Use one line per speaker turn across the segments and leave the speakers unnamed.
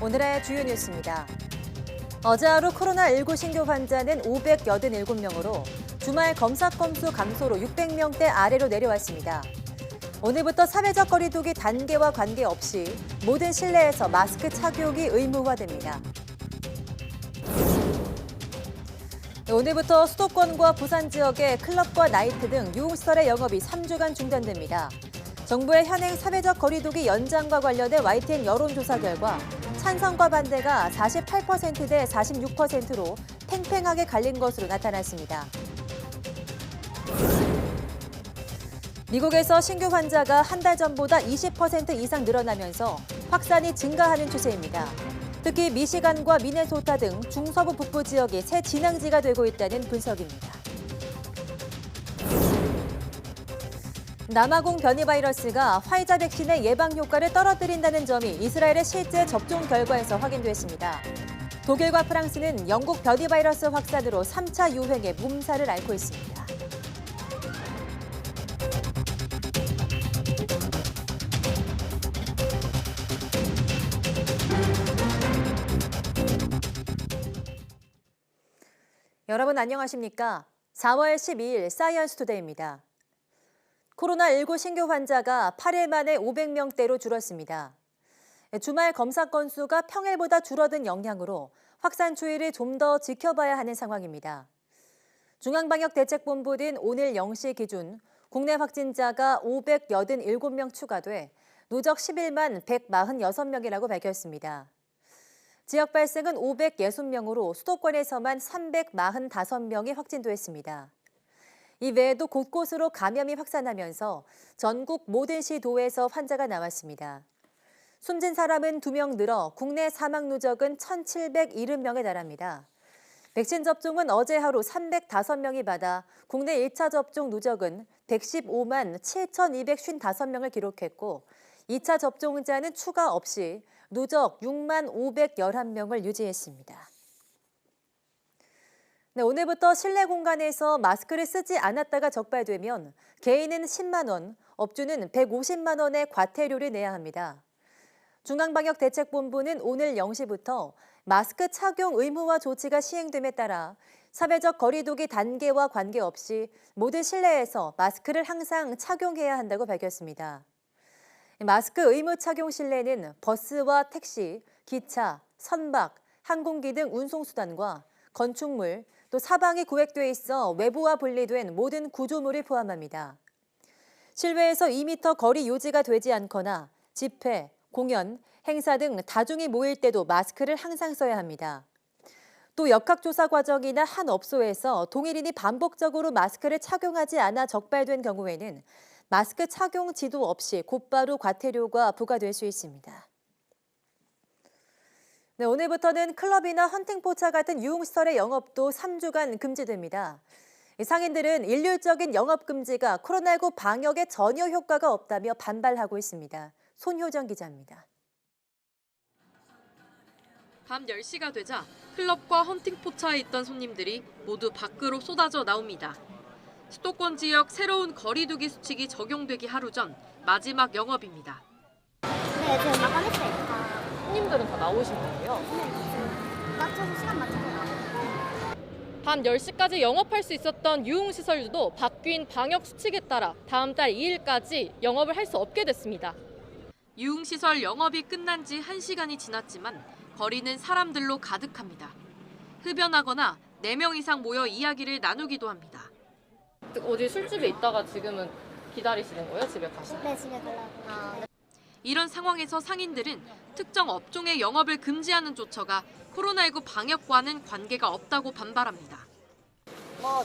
오늘의 주요 뉴스입니다. 어제 하루 코로나19 신규 환자는 587명으로 주말 검사 건수 감소로 600명대 아래로 내려왔습니다. 오늘부터 사회적 거리두기 단계와 관계없이 모든 실내에서 마스크 착용이 의무화됩니다. 오늘부터 수도권과 부산 지역의 클럽과 나이트 등 유흥시설의 영업이 3주간 중단됩니다. 정부의 현행 사회적 거리두기 연장과 관련된 YTN 여론조사 결과 찬성과 반대가 48% 대 46%로 팽팽하게 갈린 것으로 나타났습니다. 미국에서 신규 환자가 한 달 전보다 20% 이상 늘어나면서 확산이 증가하는 추세입니다. 특히 미시간과 미네소타 등 중서부 북부 지역이 새 진앙지가 되고 있다는 분석입니다. 남아공 변이 바이러스가 화이자 백신의 예방 효과를 떨어뜨린다는 점이 이스라엘의 실제 접종 결과에서 확인됐습니다. 독일과 프랑스는 영국 변이 바이러스 확산으로 3차 유행의 몸살을 앓고 있습니다. 여러분 안녕하십니까? 4월 12일 사이언스 투데이입니다. 코로나19 신규 환자가 8일 만에 500명대로 줄었습니다. 주말 검사 건수가 평일보다 줄어든 영향으로 확산 추이를 좀 더 지켜봐야 하는 상황입니다. 중앙방역대책본부는 오늘 0시 기준 국내 확진자가 587명 추가돼 누적 11만 146명이라고 밝혔습니다. 지역 발생은 560명으로 수도권에서만 345명이 확진됐습니다. 이 외에도 곳곳으로 감염이 확산하면서 전국 모든 시도에서 환자가 나왔습니다. 숨진 사람은 2명 늘어 국내 사망 누적은 1,770명에 달합니다. 백신 접종은 어제 하루 305명이 받아 국내 1차 접종 누적은 115만 7,255명을 기록했고 2차 접종자는 추가 없이 누적 6만 511명을 유지했습니다. 네, 오늘부터 실내 공간에서 마스크를 쓰지 않았다가 적발되면 개인은 10만 원, 업주는 150만 원의 과태료를 내야 합니다. 중앙방역대책본부는 오늘 0시부터 마스크 착용 의무화 조치가 시행됨에 따라 사회적 거리두기 단계와 관계없이 모든 실내에서 마스크를 항상 착용해야 한다고 밝혔습니다. 마스크 의무 착용 실내는 버스와 택시, 기차, 선박, 항공기 등 운송수단과 건축물, 또 사방이 구획돼 있어 외부와 분리된 모든 구조물을 포함합니다. 실외에서 2m 거리 유지가 되지 않거나 집회, 공연, 행사 등 다중이 모일 때도 마스크를 항상 써야 합니다. 또 역학조사 과정이나 한 업소에서 동일인이 반복적으로 마스크를 착용하지 않아 적발된 경우에는 마스크 착용 지도 없이 곧바로 과태료가 부과될 수 있습니다. 네, 오늘부터는 클럽이나 헌팅포차 같은 유흥시설의 영업도 3주간 금지됩니다. 상인들은 일률적인 영업 금지가 코로나19 방역에 전혀 효과가 없다며 반발하고 있습니다. 손효정 기자입니다.
밤 10시가 되자 클럽과 헌팅포차에 있던 손님들이 모두 밖으로 쏟아져 나옵니다. 수도권 지역 새로운 거리두기 수칙이 적용되기 하루 전 마지막 영업입니다.
네, 저희 마감했어요.
손님들은 다 나오신 거예요?
네, 맞춰서 시간 맞춰서 나와요.
밤 10시까지 영업할 수 있었던 유흥시설들도 바뀐 방역 수칙에 따라 다음 달 2일까지 영업을 할 수 없게 됐습니다. 유흥시설 영업이 끝난 지 1시간이 지났지만 거리는 사람들로 가득합니다. 흡연하거나 4명 이상 모여 이야기를 나누기도 합니다. 어디 술집에 있다가 지금은 기다리시는 거예요? 집에 가시는?
네, 집에 가려고.
이런 상황에서 상인들은 특정 업종의 영업을 금지하는 조처가 코로나19 방역과는 관계가 없다고 반발합니다.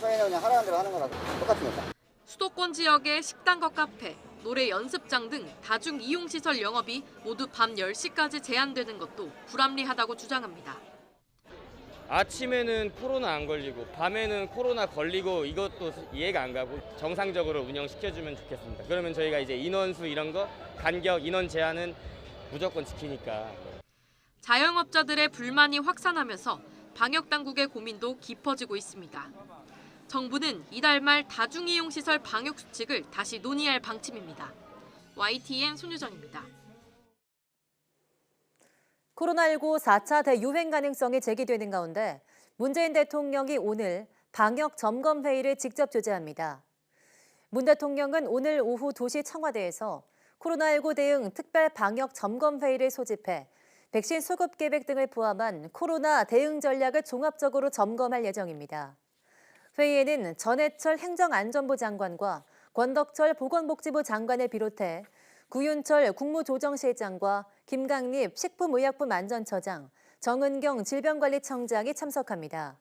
저희는 그냥 하라는 대로 하는 거라 똑같습니다.
수도권 지역의 식당과 카페, 노래 연습장 등 다중 이용시설 영업이 모두 밤 10시까지 제한되는 것도 불합리하다고 주장합니다.
아침에는 코로나 안 걸리고 밤에는 코로나 걸리고 이것도 이해가 안 가고 정상적으로 운영시켜주면 좋겠습니다. 그러면 저희가 이제 인원수 이런 거 간격 인원 제한은 무조건 지키니까.
자영업자들의 불만이 확산하면서 방역당국의 고민도 깊어지고 있습니다. 정부는 이달 말 다중이용시설 방역 수칙을 다시 논의할 방침입니다. YTN 손유정입니다.
코로나19 4차 대유행 가능성이 제기되는 가운데 문재인 대통령이 오늘 방역 점검 회의를 직접 주재합니다. 문 대통령은 오늘 오후 2시 청와대에서 코로나19 대응 특별 방역 점검 회의를 소집해 백신 수급 계획 등을 포함한 코로나 대응 전략을 종합적으로 점검할 예정입니다. 회의에는 전해철 행정안전부 장관과 권덕철 보건복지부 장관을 비롯해 구윤철 국무조정실장과 김강립 식품의약품 안전처장, 정은경 질병관리청장이 참석합니다.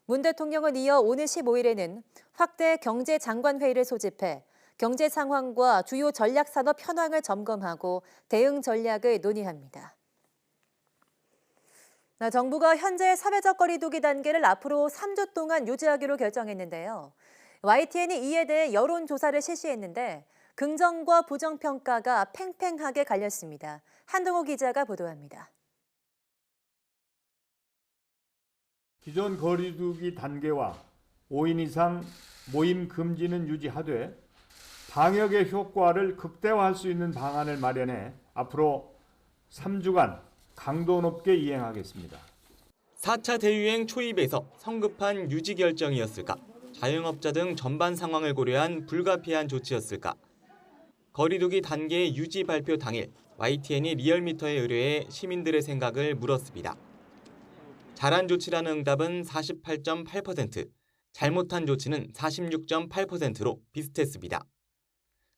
문 대통령은 이어 오늘 15일에는 확대 경제장관회의를 소집해 경제 상황과 주요 전략산업 현황을 점검하고 대응 전략을 논의합니다. 정부가 현재 사회적 거리 두기 단계를 앞으로 3주 동안 유지하기로 결정했는데요. YTN이 이에 대해 여론조사를 실시했는데 긍정과 부정 평가가 팽팽하게 갈렸습니다. 한동호 기자가 보도합니다.
기존 거리두기 단계와 5인 이상 모임 금지는 유지하되 방역의 효과를 극대화할 수 있는 방안을 마련해 앞으로 3주간 강도 높게 이행하겠습니다.
4차 대유행 초입에서 성급한 유지 결정이었을까? 자영업자 등 전반 상황을 고려한 불가피한 조치였을까? 거리두기 단계 유지 발표 당일 YTN이 리얼미터에 의뢰해 시민들의 생각을 물었습니다. 잘한 조치라는 응답은 48.8%, 잘못한 조치는 46.8%로 비슷했습니다.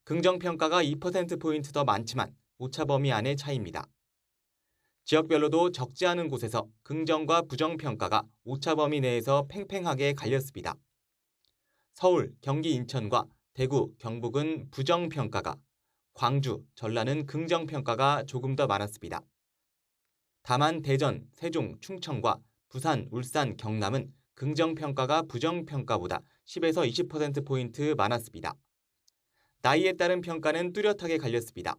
긍정평가가 2%포인트 더 많지만 오차범위 안의 차이입니다. 지역별로도 적지 않은 곳에서 긍정과 부정평가가 오차범위 내에서 팽팽하게 갈렸습니다. 서울, 경기, 인천과 대구, 경북은 부정평가가, 광주, 전라는 긍정평가가 조금 더 많았습니다. 다만 대전, 세종, 충청과 부산, 울산, 경남은 긍정평가가 부정평가보다 10에서 20%포인트 많았습니다. 나이에 따른 평가는 뚜렷하게 갈렸습니다.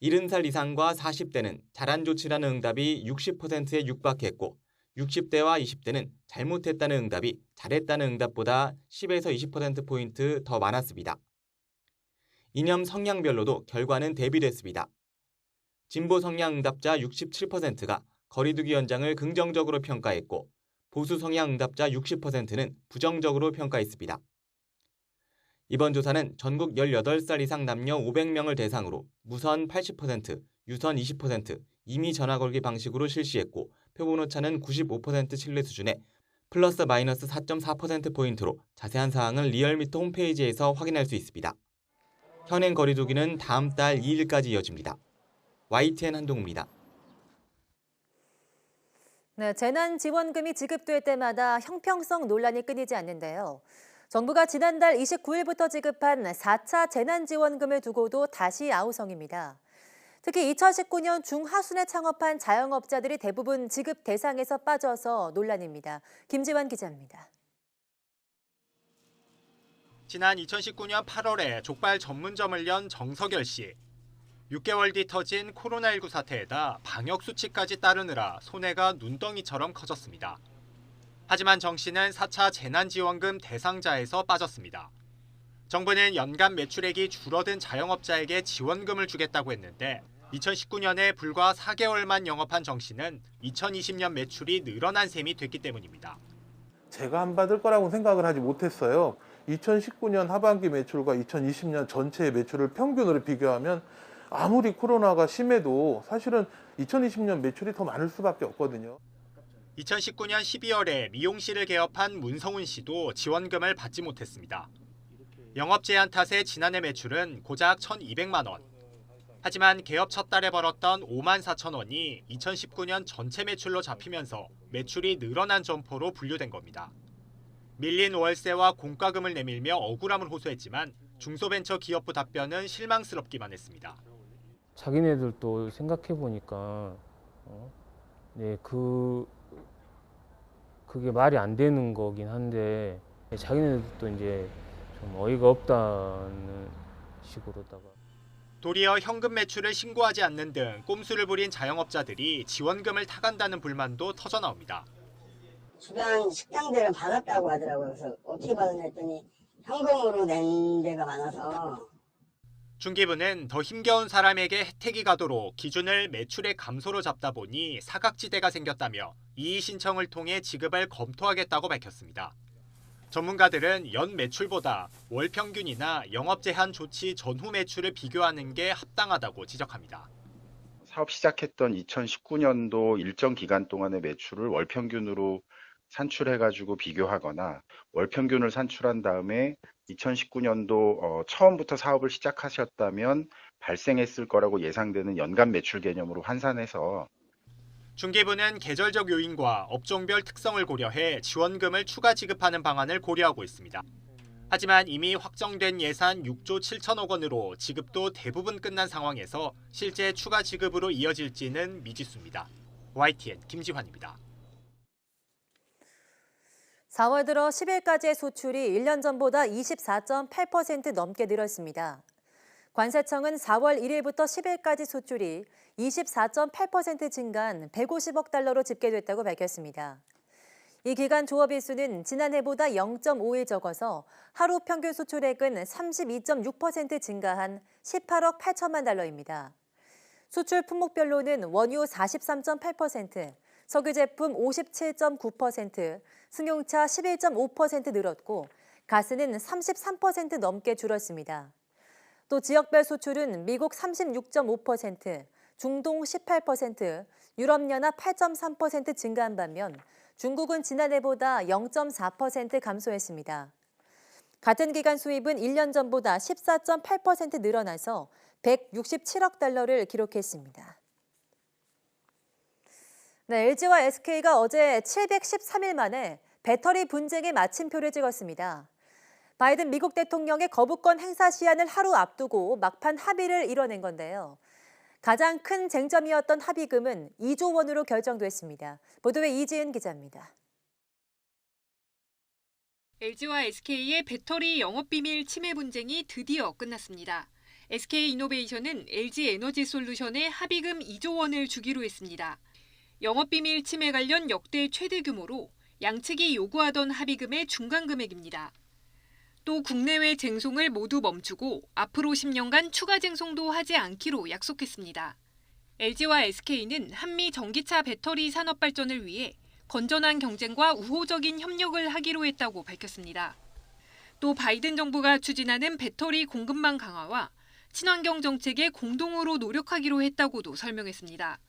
70살 이상과 40대는 잘한 조치라는 응답이 60%에 육박했고 60대와 20대는 잘못했다는 응답이 잘했다는 응답보다 10에서 20%포인트 더 많았습니다. 이념 성향별로도 결과는 대비됐습니다. 진보 성향 응답자 67%가 거리두기 연장을 긍정적으로 평가했고 보수 성향 응답자 60%는 부정적으로 평가했습니다. 이번 조사는 전국 18살 이상 남녀 500명을 대상으로 무선 80%, 유선 20%, 임의 전화 걸기 방식으로 실시했고 표본 오차는 95% 신뢰 수준에 플러스 마이너스 4.4%포인트로 자세한 사항은 리얼미터 홈페이지에서 확인할 수 있습니다. 현행 거리두기는 다음 달 2일까지 이어집니다. YTN 한동우입니다.
네, 재난지원금이 지급될 때마다 형평성 논란이 끊이지 않는데요. 정부가 지난달 29일부터 지급한 4차 재난지원금을 두고도 다시 아우성입니다. 특히 2019년 중하순에 창업한 자영업자들이 대부분 지급 대상에서 빠져서 논란입니다. 김지환 기자입니다.
지난 2019년 8월에 족발 전문점을 연 정석열 씨. 6개월 뒤 터진 코로나19 사태에다 방역 수칙까지 따르느라 손해가 눈덩이처럼 커졌습니다. 하지만 정 씨는 4차 재난지원금 대상자에서 빠졌습니다. 정부는 연간 매출액이 줄어든 자영업자에게 지원금을 주겠다고 했는데 2019년에 불과 4개월만 영업한 정 씨는 2020년 매출이 늘어난 셈이 됐기 때문입니다.
제가 안 받을 거라고 생각을 하지 못했어요. 2019년 하반기 매출과 2020년 전체의 매출을 평균으로 비교하면 아무리 코로나가 심해도 사실은 2020년 매출이 더 많을 수밖에 없거든요.
2019년 12월에 미용실을 개업한 문성훈 씨도 지원금을 받지 못했습니다. 영업 제한 탓에 지난해 매출은 고작 1,200만 원. 하지만 개업 첫 달에 벌었던 5만 4천 원이 2019년 전체 매출로 잡히면서 매출이 늘어난 점포로 분류된 겁니다. 밀린 월세와 공과금을 내밀며 억울함을 호소했지만 중소벤처기업부 답변은 실망스럽기만 했습니다.
자기네들도 생각해 보니까 그게 말이 안 되는 거긴 한데 자기네들도 이제 좀 어이가 없다는 식으로다가
도리어 현금 매출을 신고하지 않는 등 꼼수를 부린 자영업자들이 지원금을 타간다는 불만도 터져나옵니다.
주변 식당들은 받았다고 하더라고요. 그래서 어떻게 받았나 했더니 현금으로 낸 데가 많아서.
중기부는 더 힘겨운 사람에게 혜택이 가도록 기준을 매출의 감소로 잡다 보니 사각지대가 생겼다며 이의 신청을 통해 지급을 검토하겠다고 밝혔습니다. 전문가들은 연 매출보다 월 평균이나 영업 제한 조치 전후 매출을 비교하는 게 합당하다고 지적합니다.
사업 시작했던 2019년도 일정 기간 동안의 매출을 월 평균으로 산출해가지고 비교하거나 월 평균을 산출한 다음에 2019년도 처음부터 사업을 시작하셨다면 발생했을 거라고 예상되는 연간 매출 개념으로 환산해서
중기부는 계절적 요인과 업종별 특성을 고려해 지원금을 추가 지급하는 방안을 고려하고 있습니다. 하지만 이미 확정된 예산 6조 7천억 원으로 지급도 대부분 끝난 상황에서 실제 추가 지급으로 이어질지는 미지수입니다. YTN 김지환입니다.
4월 들어 10일까지의 수출이 1년 전보다 24.8% 넘게 늘었습니다. 관세청은 4월 1일부터 10일까지 수출이 24.8% 증가한 150억 달러로 집계됐다고 밝혔습니다. 이 기간 조업일수는 지난해보다 0.5일 적어서 하루 평균 수출액은 32.6% 증가한 18억 8천만 달러입니다. 수출 품목별로는 원유 43.8%, 석유 제품 57.9%, 승용차 11.5% 늘었고 가스는 33% 넘게 줄었습니다. 또 지역별 수출은 미국 36.5%, 중동 18%, 유럽연합 8.3% 증가한 반면 중국은 지난해보다 0.4% 감소했습니다. 같은 기간 수입은 1년 전보다 14.8% 늘어나서 167억 달러를 기록했습니다. 네, LG와 SK가 어제 713일 만에 배터리 분쟁의 마침표를 찍었습니다. 바이든 미국 대통령의 거부권 행사 시한을 하루 앞두고 막판 합의를 이뤄낸 건데요. 가장 큰 쟁점이었던 합의금은 2조 원으로 결정됐습니다. 보도에 이지은 기자입니다.
LG와 SK의 배터리 영업비밀 침해 분쟁이 드디어 끝났습니다. SK이노베이션은 LG에너지솔루션에 합의금 2조 원을 주기로 했습니다. 영업비밀 침해 관련 역대 최대 규모로 양측이 요구하던 합의금의 중간 금액입니다. 또 국내외 쟁송을 모두 멈추고 앞으로 10년간 추가 쟁송도 하지 않기로 약속했습니다. LG와 SK는 한미 전기차 배터리 산업 발전을 위해 건전한 경쟁과 우호적인 협력을 하기로 했다고 밝혔습니다. 또 바이든 정부가 추진하는 배터리 공급망 강화와 친환경 정책에 공동으로 노력하기로 했다고도 설명했습니다.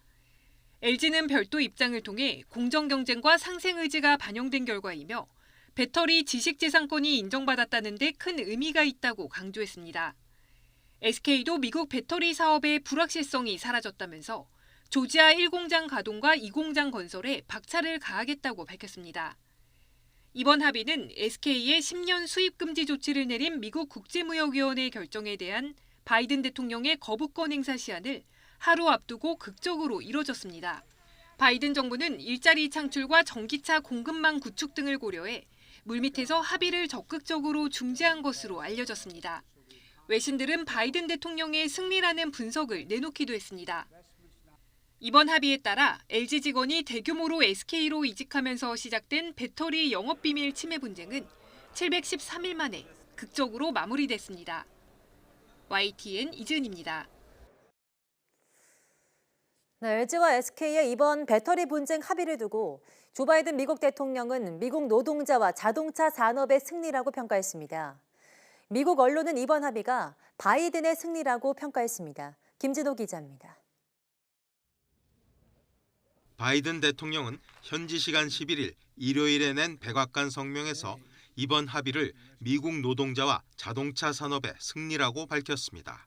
LG는 별도 입장을 통해 공정 경쟁과 상생 의지가 반영된 결과이며 배터리 지식재산권이 인정받았다는 데 큰 의미가 있다고 강조했습니다. SK도 미국 배터리 사업의 불확실성이 사라졌다면서 조지아 1공장 가동과 2공장 건설에 박차를 가하겠다고 밝혔습니다. 이번 합의는 SK의 10년 수입 금지 조치를 내린 미국 국제무역위원회 결정에 대한 바이든 대통령의 거부권 행사 시한을 하루 앞두고 극적으로 이뤄졌습니다. 바이든 정부는 일자리 창출과 전기차 공급망 구축 등을 고려해 물밑에서 합의를 적극적으로 중재한 것으로 알려졌습니다. 외신들은 바이든 대통령의 승리라는 분석을 내놓기도 했습니다. 이번 합의에 따라 LG 직원이 대규모로 SK로 이직하면서 시작된 배터리 영업비밀 침해 분쟁은 713일 만에 극적으로 마무리됐습니다. YTN 이지은입니다.
네, LG와 SK의 이번 배터리 분쟁 합의를 두고 조 바이든 미국 대통령은 미국 노동자와 자동차 산업의 승리라고 평가했습니다. 미국 언론은 이번 합의가 바이든의 승리라고 평가했습니다. 김진호 기자입니다.
바이든 대통령은 현지 시간 11일 일요일에 낸 백악관 성명에서 이번 합의를 미국 노동자와 자동차 산업의 승리라고 밝혔습니다.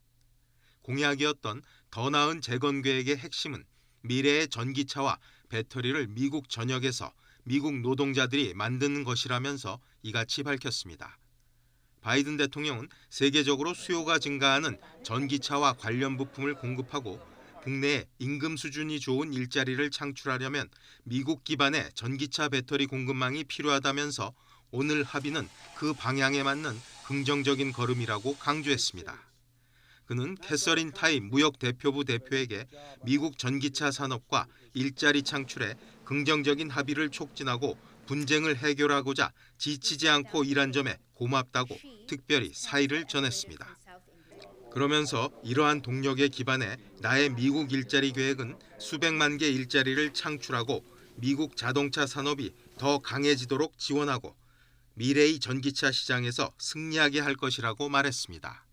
공약이었던 더 나은 재건 계획의 핵심은 미래의 전기차와 배터리를 미국 전역에서 미국 노동자들이 만드는 것이라면서 이같이 밝혔습니다. 바이든 대통령은 세계적으로 수요가 증가하는 전기차와 관련 부품을 공급하고 국내에 임금 수준이 좋은 일자리를 창출하려면 미국 기반의 전기차 배터리 공급망이 필요하다면서 오늘 합의는 그 방향에 맞는 긍정적인 걸음이라고 강조했습니다. 그는 캐서린 타이 무역 대표부 대표에게 미국 전기차 산업과 일자리 창출에 긍정적인 합의를 촉진하고 분쟁을 해결하고자 지치지 않고 일한 점에 고맙다고 특별히 사의를 전했습니다. 그러면서 이러한 동력에 기반해 나의 미국 일자리 계획은 수백만 개 일자리를 창출하고 미국 자동차 산업이 더 강해지도록 지원하고 미래의 전기차 시장에서 승리하게 할 것이라고 말했습니다.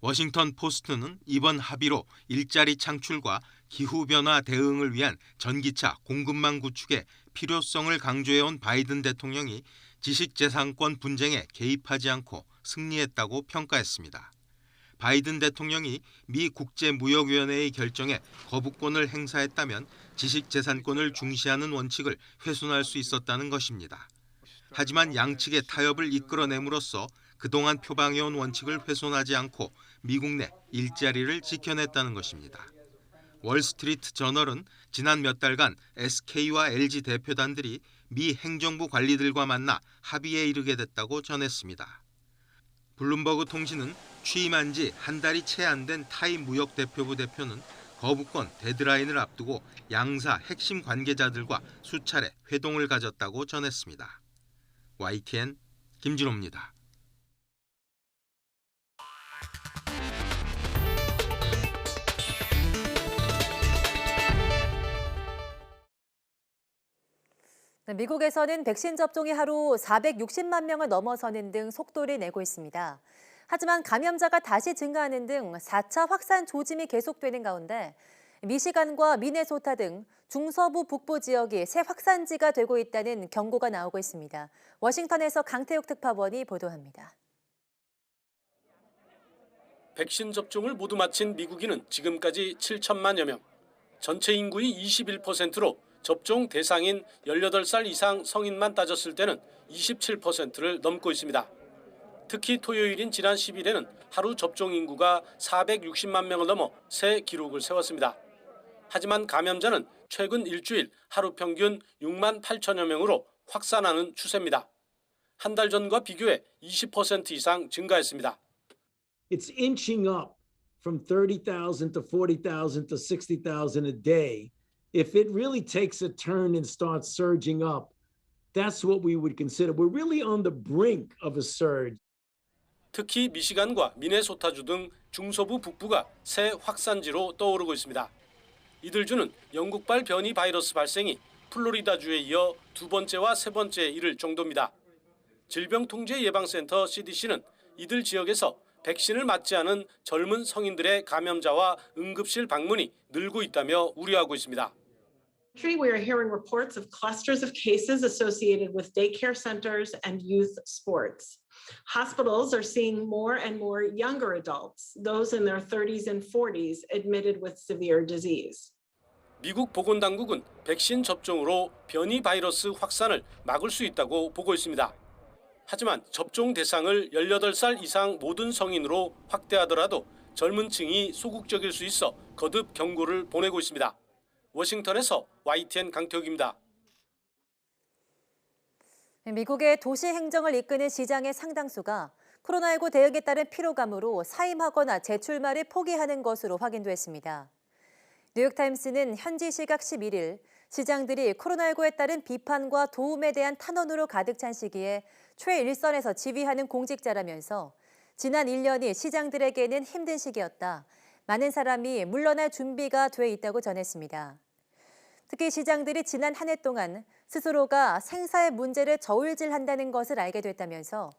워싱턴 포스트는 이번 합의로 일자리 창출과 기후변화 대응을 위한 전기차 공급망 구축의 필요성을 강조해온 바이든 대통령이 지식재산권 분쟁에 개입하지 않고 승리했다고 평가했습니다. 바이든 대통령이 미 국제무역위원회의 결정에 거부권을 행사했다면 지식재산권을 중시하는 원칙을 훼손할 수 있었다는 것입니다. 하지만 양측의 타협을 이끌어냄으로써 그동안 표방해온 원칙을 훼손하지 않고 미국 내 일자리를 지켜냈다는 것입니다. 월스트리트 저널은 지난 몇 달간 SK와 LG 대표단들이 미 행정부 관리들과 만나 합의에 이르게 됐다고 전했습니다. 블룸버그 통신은 취임한 지 한 달이 채 안 된 타이 무역대표부 대표는 거부권 데드라인을 앞두고 양사 핵심 관계자들과 수차례 회동을 가졌다고 전했습니다. YTN 김진호입니다.
미국에서는 백신 접종이 하루 460만 명을 넘어서는 등 속도를 내고 있습니다. 하지만 감염자가 다시 증가하는 등 4차 확산 조짐이 계속되는 가운데 미시간과 미네소타 등 중서부 북부 지역이 새 확산지가 되고 있다는 경고가 나오고 있습니다. 워싱턴에서 강태욱 특파원이 보도합니다.
백신 접종을 모두 마친 미국인은 지금까지 7천만여 명, 전체 인구의 21%로 접종 대상인 18살 이상 성인만 따졌을 때는 27%를 넘고 있습니다. 특히 토요일인 지난 10일에는 하루 접종 인구가 460만 명을 넘어 새 기록을 세웠습니다. 하지만 감염자는 최근 일주일 하루 평균 6만 8천여 명으로 확산하는 추세입니다. 한 달 전과 비교해 20% 이상 증가했습니다.
It's inching up from 30,000 to 40,000 to 60,000 a day. If it really takes a turn and starts surging up, that's what we would consider. We're really on the brink of a surge.
특히 미시간과 미네소타주 등 중서부 북부가 새 확산지로 떠오르고 있습니다. 이들 주는 영국발 변이 바이러스 발생이 플로리다주에 이어 두 번째와 세 번째에 이를 정도입니다. 질병통제예방센터 CDC는 이들 지역에서 백신을 맞지 않은 젊은 성인들의 감염자와 응급실 방문이 늘고 있다며 우려하고 있습니다.
We are hearing reports of clusters of cases associated with daycare centers and youth sports. Hospitals are seeing more and more younger adults, those in their 30s and 40s, admitted with severe disease.
미국 보건당국은 백신 접종으로 변이 바이러스 확산을 막을 수 있다고 보고 있습니다. 하지만 접종 대상을 18살 이상 모든 성인으로 확대하더라도 젊은 층이 소극적일 수 있어 거듭 경고를 보내고 있습니다. 워싱턴에서 YTN 강태욱입니다.
미국의 도시 행정을 이끄는 시장의 상당수가 코로나19 대응에 따른 피로감으로 사임하거나 재출마를 포기하는 것으로 확인됐습니다. 뉴욕타임스는 현지 시각 11일 시장들이 코로나19에 따른 비판과 도움에 대한 탄원으로 가득 찬 시기에 최일선에서 지휘하는 공직자라면서 지난 1년이 시장들에게는 힘든 시기였다. 많은 사람이 물러날 준비가 돼 있다고 전했습니다. 특히 시장들이 지난 한 해 동안 스스로가 생사의 문제를 저울질한다는 것을 알게 됐다면서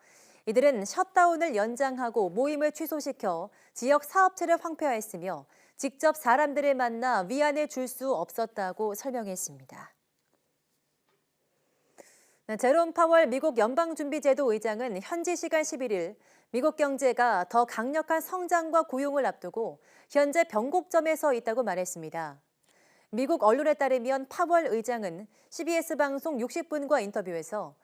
이들은 셧다운을 연장하고 모임을 취소시켜 지역 사업체를 황폐화했으며 직접 사람들을 만나 위안을 줄 수 없었다고 설명했습니다. 제롬 파월 미국 연방준비제도 의장은 현지 시간 11일 미국 경제가 더 강력한 성장과 고용을 앞두고 현재 변곡점에 서 있다고 말했습니다. 미국 언론에 따르면 파월 의장은 CBS 방송 60분과 인터뷰에서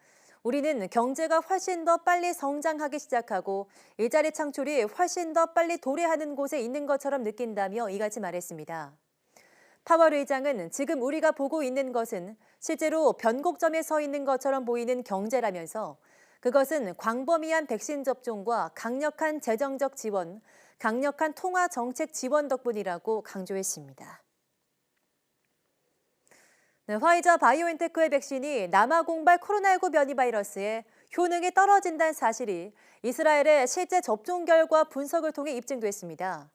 우리는 경제가 훨씬 더 빨리 성장하기 시작하고 일자리 창출이 훨씬 더 빨리 도래하는 곳에 있는 것처럼 느낀다며 이같이 말했습니다. 파월 의장은 지금 우리가 보고 있는 것은 실제로 변곡점에 서 있는 것처럼 보이는 경제라면서 그것은 광범위한 백신 접종과 강력한 재정적 지원, 강력한 통화 정책 지원 덕분이라고 강조했습니다. 화이자 바이오엔테크의 백신이 남아 공발 코로나19 변이 바이러스에 효능이 떨어진다는 사실이 이스라엘의 실제 접종 결과 분석을 통해 입증됐습니다.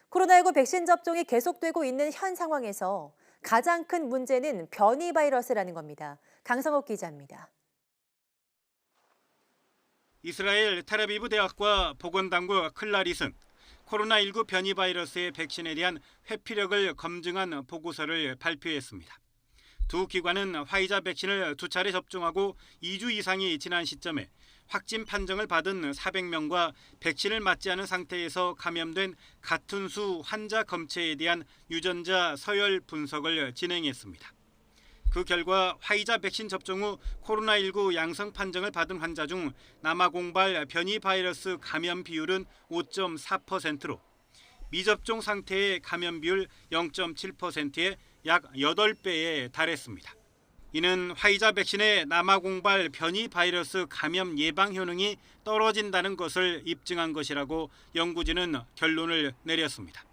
코로나19 백신 접종이 계속되고 있는 현 상황에서 가장 큰 문제는 변이 바이러스라는 겁니다. 강성옥 기자입니다.
이스라엘 텔아비브 대학과 보건당국 클라릿은 코로나19 변이 바이러스의 백신에 대한 회피력을 검증한 보고서를 발표했습니다. 두 기관은 화이자 백신을 2차례 접종하고 2주 이상이 지난 시점에 확진 판정을 받은 400명과 백신을 맞지 않은 상태에서 감염된 같은 수 환자 검체에 대한 유전자 서열 분석을 진행했습니다. 그 결과 화이자 백신 접종 후 코로나19 양성 판정을 받은 환자 중 남아공발 변이 바이러스 감염 비율은 5.4%로 미접종 상태의 감염 비율 0.7%에 약 8배에 달했습니다. 이는 화이자 백신의 남아공발 변이 바이러스 감염 예방 효능이 떨어진다는 것을 입증한 것이라고 연구진은 결론을 내렸습니다.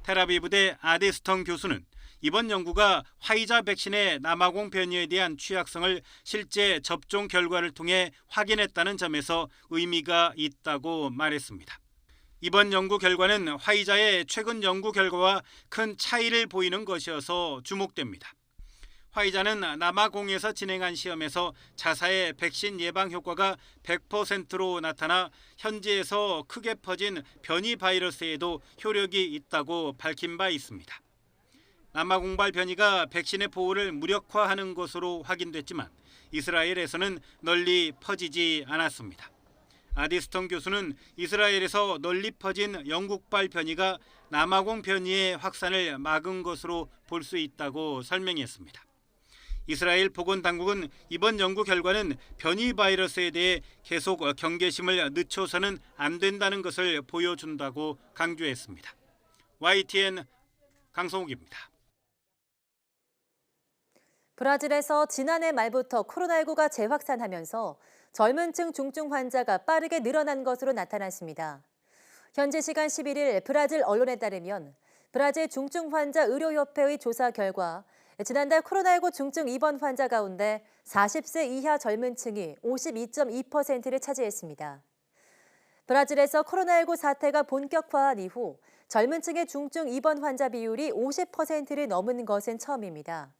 텔아비브대 아데스턴 교수는 이번 연구가 화이자 백신의 남아공 변이에 대한 취약성을 실제 접종 결과를 통해 확인했다는 점에서 의미가 있다고 말했습니다. 이번 연구 결과는 화이자의 최근 연구 결과와 큰 차이를 보이는 것이어서 주목됩니다. 화이자는 남아공에서 진행한 시험에서 자사의 백신 예방 효과가 100%로 나타나 현지에서 크게 퍼진 변이 바이러스에도 효력이 있다고 밝힌 바 있습니다. 남아공발 변이가 백신의 보호를 무력화하는 것으로 확인됐지만 이스라엘에서는 널리 퍼지지 않았습니다. 아디스턴 교수는 이스라엘에서 널리 퍼진 영국발 변이가 남아공 변이의 확산을 막은 것으로 볼 수 있다고 설명했습니다. 이스라엘 보건당국은 이번 연구 결과는 변이 바이러스에 대해 계속 경계심을 늦춰서는 안 된다는 것을 보여준다고 강조했습니다. YTN 강성욱입니다.
브라질에서 지난해 말부터 코로나19가 재확산하면서 젊은 층 중증 환자가 빠르게 늘어난 것으로 나타났습니다. 현지 시간 11일 브라질 언론에 따르면 브라질 중증 환자 의료협회의 조사 결과 지난달 코로나19 중증 입원 환자 가운데 40세 이하 젊은 층이 52.2%를 차지했습니다. 브라질에서 코로나19 사태가 본격화한 이후 젊은 층의 중증 입원 환자 비율이 50%를 넘은 것은 처음입니다.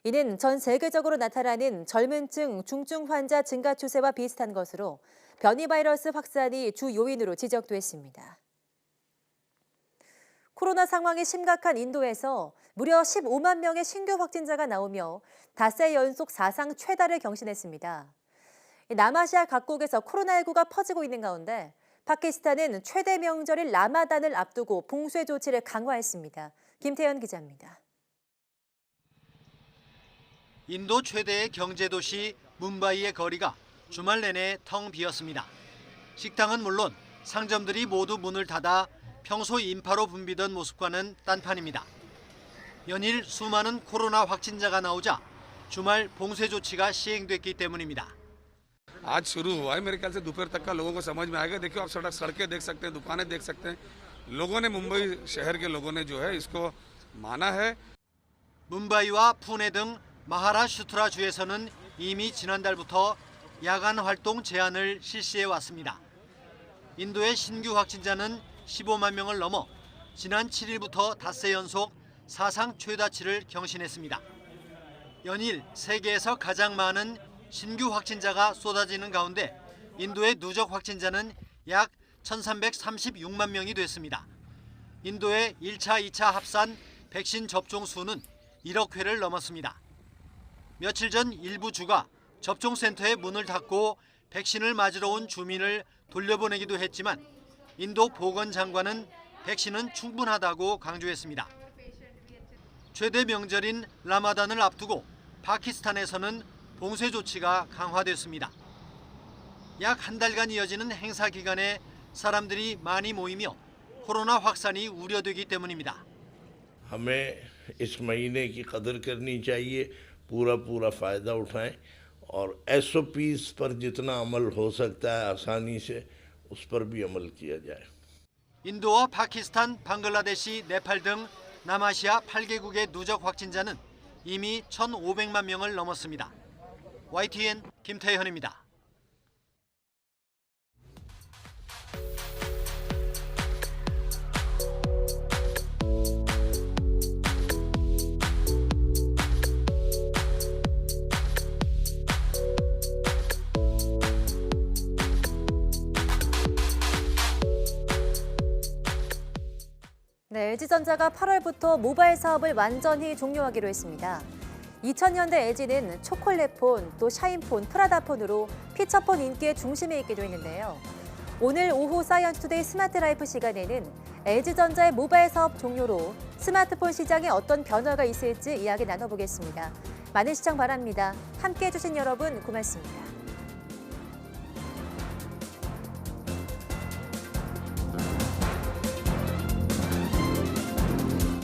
이는 전 세계적으로 나타나는 젊은 층 중증 환자 증가 추세와 비슷한 것으로 변이 바이러스 확산이 주 요인으로 지적됐습니다. 코로나 상황이 심각한 인도에서 무려 15만 명의 신규 확진자가 나오며 닷새 연속 사상 최다를 경신했습니다. 남아시아 각국에서 코로나19가 퍼지고 있는 가운데 파키스탄은 최대 명절인 라마단을 앞두고 봉쇄 조치를 강화했습니다. 김태현 기자입니다.
인도 최대의 경제도시 뭄바이의 거리가 주말 내내 텅 비었습니다. 식당은 물론 상점들이 모두 문을 닫아 평소 인파로 붐비던 모습과는 딴판입니다. 연일 수많은 코로나 확진자가 나오자 주말 봉쇄 조치가 시행됐기 때문입니다.
आज शुरू हुआ है मेरे ख्याल से दोपहर तक का लोगों को समझ में आएगा। देखिए आप सड़कें देख सकते हैं, दुकानें देख सकते हैं। लोगों ने मुंबई शहर के लोगों ने जो है इसको माना है।
뭄바이와 푸네 등 마하라슈트라 주에서는 이미 지난달부터 야간 활동 제한을 실시해 왔습니다. 인도의 신규 확진자는 15만 명을 넘어 지난 7일부터 닷새 연속 사상 최다치를 경신했습니다. 연일 세계에서 가장 많은 신규 확진자가 쏟아지는 가운데 인도의 누적 확진자는 약 1,336만 명이 됐습니다. 인도의 1차, 2차 합산 백신 접종 수는 1억 회를 넘었습니다. 며칠 전 일부 주가 접종센터의 문을 닫고 백신을 맞으러 온 주민을 돌려보내기도 했지만 인도 보건장관은 백신은 충분하다고 강조했습니다. 최대 명절인 라마단을 앞두고 파키스탄에서는 봉쇄 조치가 강화됐습니다. 약 한 달간 이어지는 행사 기간에 사람들이 많이 모이며 코로나 확산이 우려되기 때문입니다.
हमें इस महीने की कदर करनी चाहिए, पूरा फायदा उठाएं और SOPs पर जितना अमल हो सकता है आसानी से उस पर भी अमल किया जाए.
인도와 파키스탄, 방글라데시, 네팔 등 남아시아 8개국의 누적 확진자는 이미 1,500만 명을 넘었습니다. YTN 김태현입니다.
네, LG전자가 8월부터 모바일 사업을 완전히 종료하기로 했습니다. 2000년대 LG는 초콜릿폰, 또 샤인폰, 프라다폰으로 피처폰 인기의 중심에 있기도 했는데요. 오늘 오후 사이언스투데이 스마트라이프 시간에는 LG전자의 모바일 사업 종료로 스마트폰 시장에 어떤 변화가 있을지 이야기 나눠보겠습니다. 많은 시청 바랍니다. 함께해 주신 여러분 고맙습니다.